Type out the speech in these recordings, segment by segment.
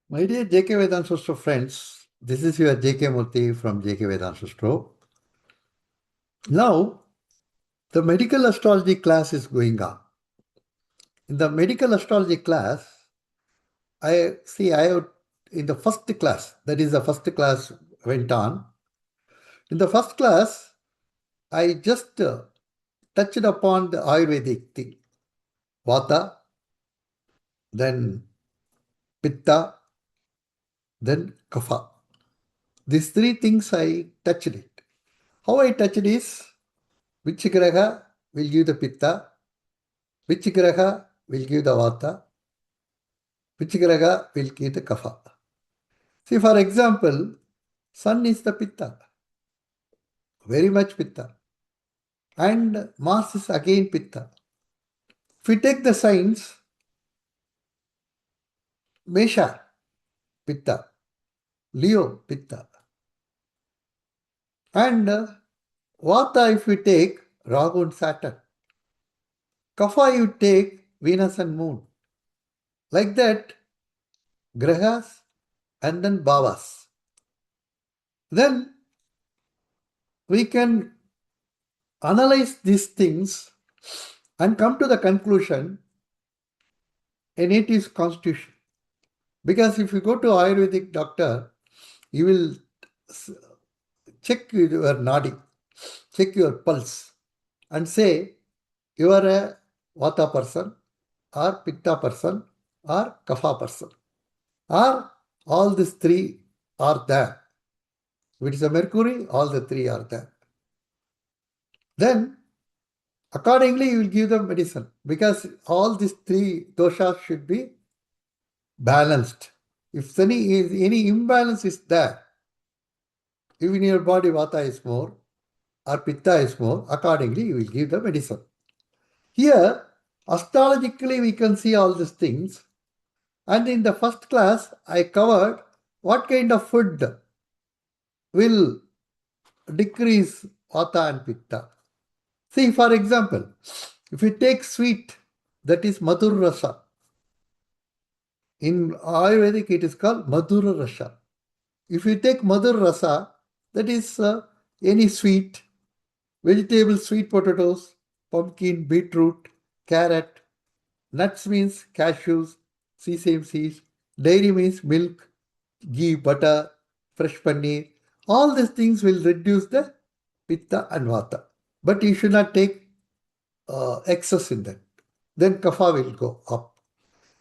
My dear jkvedanshastro friends, this is your JK Murthy from jkvedanshastro. Now, the medical astrology class is going on. In the medical astrology class, I have in the first class, that is the first class went on. In the first class, I just touched upon the Ayurvedic thing. Vata, then Pitta, then Kapha. These three things I touched it. How I touched is which graha will give the Pitta, which graha will give the Vata, which graha will give the Kapha. See, for example, Sun is the Pitta, very much Pitta, and Mars is again Pitta. If we take the signs, Mesha, Pitta, Leo, Pitta, and Vata if we take Rahu and Saturn, Kapha you take Venus and Moon. Like that, Grahas and then Bhavas. Then we can analyze these things and come to the conclusion a native constitution. Because if you go to Ayurvedic doctor, you will check your nadi, check your pulse, and say you are a Vata person, or Pitta person, or Kapha person, or all these three are there. If it is a Mercury, all the three are there. Then accordingly, you will give them medicine because all these three doshas should be balanced. If any imbalance is there, if in your body Vata is more or Pitta is more, accordingly you will give the medicine. Here, astrologically we can see all these things. And in the first class, I covered what kind of food will decrease Vata and Pitta. See, for example, if you take sweet, that is Madhur Rasa. In Ayurvedic, it is called Madhura Rasa. If you take Madhur Rasa, that is any sweet, vegetable, sweet potatoes, pumpkin, beetroot, carrot, nuts means cashews, sesame seeds, dairy means milk, ghee, butter, fresh paneer. All these things will reduce the pitta and vata. But you should not take excess in that. Then kapha will go up.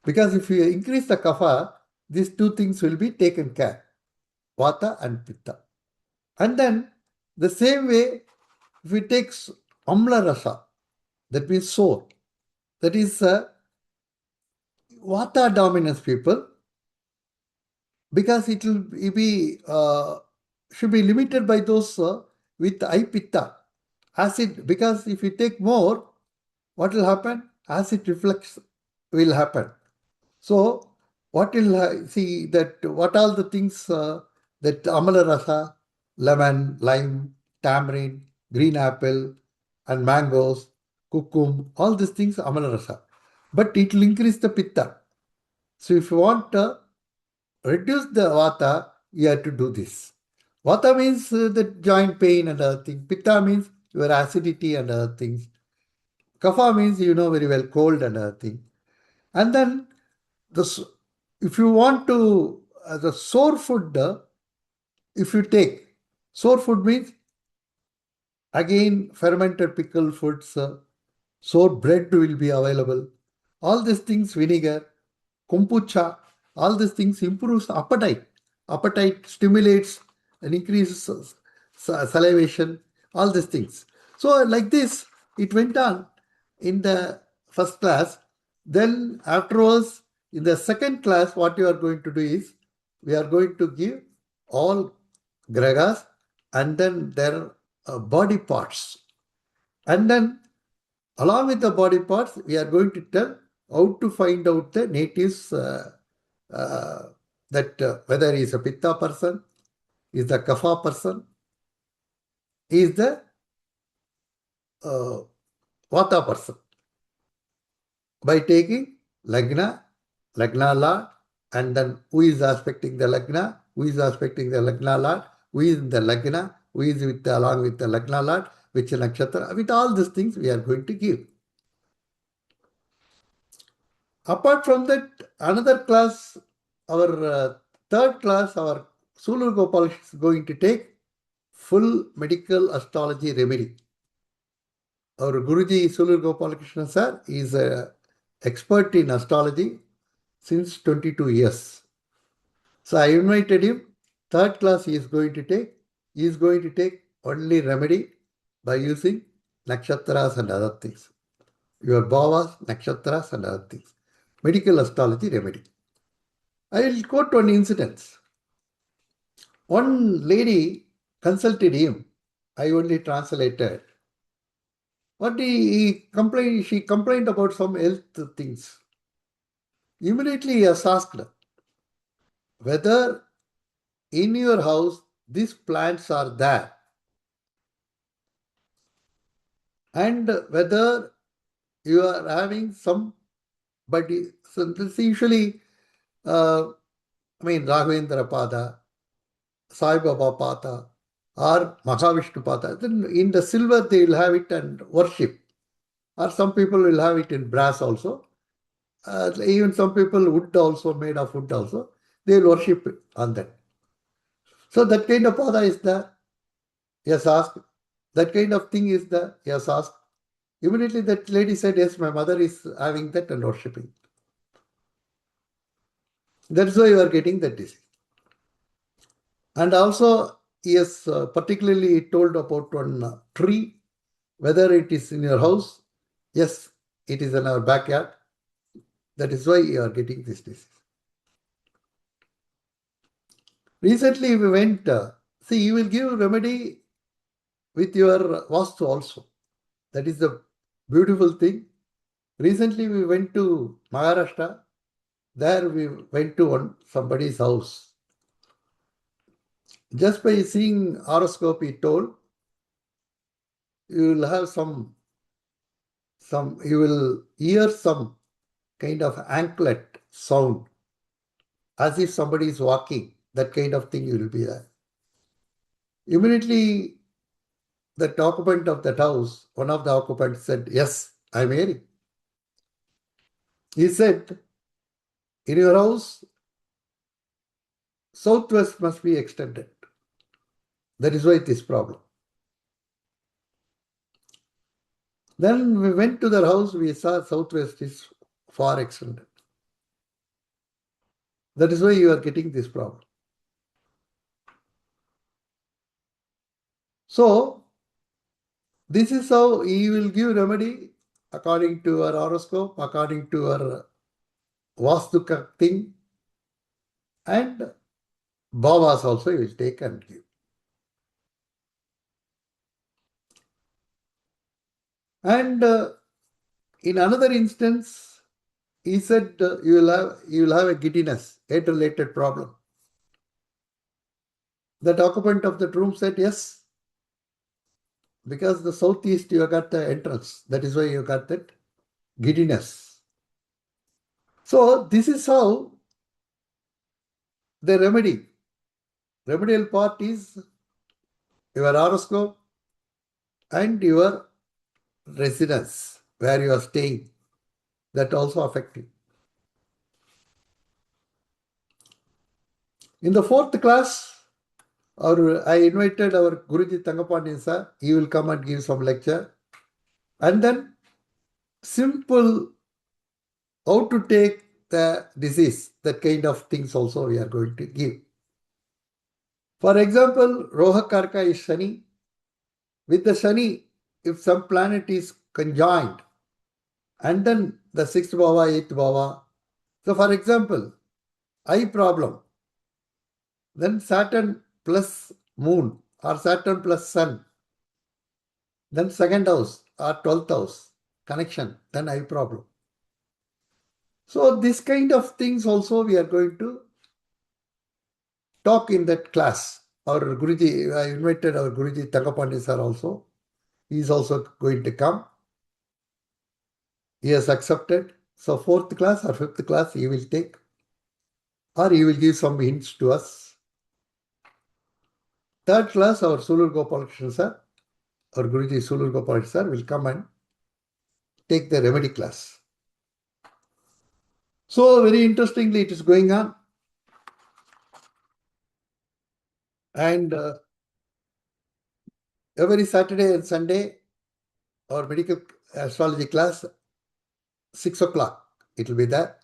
Because if you increase the kapha, these two things will be taken care, vata and pitta. And then the same way, if we take amla rasa, that means sour, that is vata dominance people, because it will be should be limited by those with high pitta acid. Because if you take more, what will happen? Acid reflux will happen. So what will see that what all the things that amala rasa, lemon, lime, tamarind, green apple, and mangoes, kukum, all these things amala rasa. But it will increase the pitta. So if you want to reduce the vata, you have to do this. Vata means the joint pain and other things. Pitta means your acidity and other things. Kapha means you know very well cold and other things. And then if you want to the sour food, if you take sour food means again fermented pickle foods, sour bread will be available. All these things, vinegar, kombucha, all these things improves appetite. Appetite stimulates and increases salivation, all these things. So like this, it went on in the first class. Then afterwards, in the second class, what you are going to do is, we are going to give all gragas and then their body parts. And then along with the body parts, we are going to tell how to find out the natives that whether he is a Pitta person, is the Kapha person, is the uh, Vata person. By taking Lagna, Lagna Lord, and then who is aspecting the Lagna, who is aspecting the Lagna Lord, who is in the Lagna, who is with along with the Lagna Lord, which nakshatra, with all these things we are going to give. Apart from that, another class, our third class, our Sulur Gopal is going to take full medical astrology remedy. Our Guruji Sulur Gopalakrishna sir is an expert in astrology since 22 years. So I invited him. Third class he is going to take. He is going to take only remedy by using nakshatras and other things. Your bhavas, nakshatras and other things. Medical astrology remedy. I will quote one incident. One lady consulted him. I only translated. What he complained, she complained about some health things. Immediately he has asked whether in your house these plants are there and whether you are having somebody. So this usually, Raghavendra Pada, Sai Baba Pada, or Mahavishnu Pada. Then in the silver they will have it and worship. Or some people will have it in brass also. Even some people wood also, made of wood also. They will worship on that. So that kind of pada is there. Yes, asked. That kind of thing is there. Yes, asked. Immediately that lady said, yes, my mother is having that and worshipping. That's why you are getting that disease. And also, yes, particularly told about one tree, whether it is in your house. Yes, it is in our backyard. That is why you are getting this disease. Recently we went, see, you will give remedy with your vastu also. That is the beautiful thing. Recently we went to Maharashtra. There we went to somebody's house. Just by seeing horoscope, he told, you will have you will hear some kind of anklet sound as if somebody is walking. That kind of thing will be there. Immediately, the occupant of that house, one of the occupants said, yes, I'm hearing. He said, in your house, southwest must be extended. That is why this problem. Then we went to their house, we saw southwest is far extended. That is why you are getting this problem. So, this is how he will give remedy according to our horoscope, according to our vastu thing, and bhavas also he will take and give. And in another instance, he said you will have a giddiness, head-related problem. That occupant of that room said yes, because the southeast you got the entrance. That is why you got that giddiness. So this is how the remedial part is your horoscope and your residence where you are staying. That also affecting. In the fourth class, I invited our Guruji Tangapani sir. He will come and give some lecture. And then simple how to take the disease, that kind of things also we are going to give. For example, Roha Karka is Shani. With the Shani, if some planet is conjoined, and then the sixth bhava, eighth bhava. So for example, eye problem, then Saturn plus moon or Saturn plus sun, then second house or 12th house connection, then eye problem. So this kind of things also we are going to talk in that class. Our Guruji, I invited our Guruji Tangapani sir also. He is also going to come. He has accepted. So fourth class or fifth class he will take. or he will give some hints to us. Third class, our Sulur Gopalakrishna sir, our Guruji Sulur Gopalakrishna sir will come and take the remedy class. So very interestingly, it is going on. And every Saturday and Sunday, our medical astrology class, 6 o'clock, it will be there.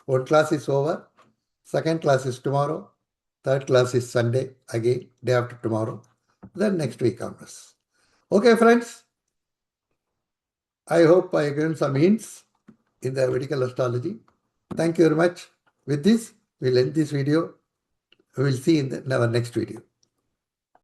One class is over. Second class is tomorrow. Third class is Sunday, again, day after tomorrow. Then next week onwards. Okay, friends. I hope I have given some hints in the medical astrology. Thank you very much. With this, we'll end this video. We will see in our next video.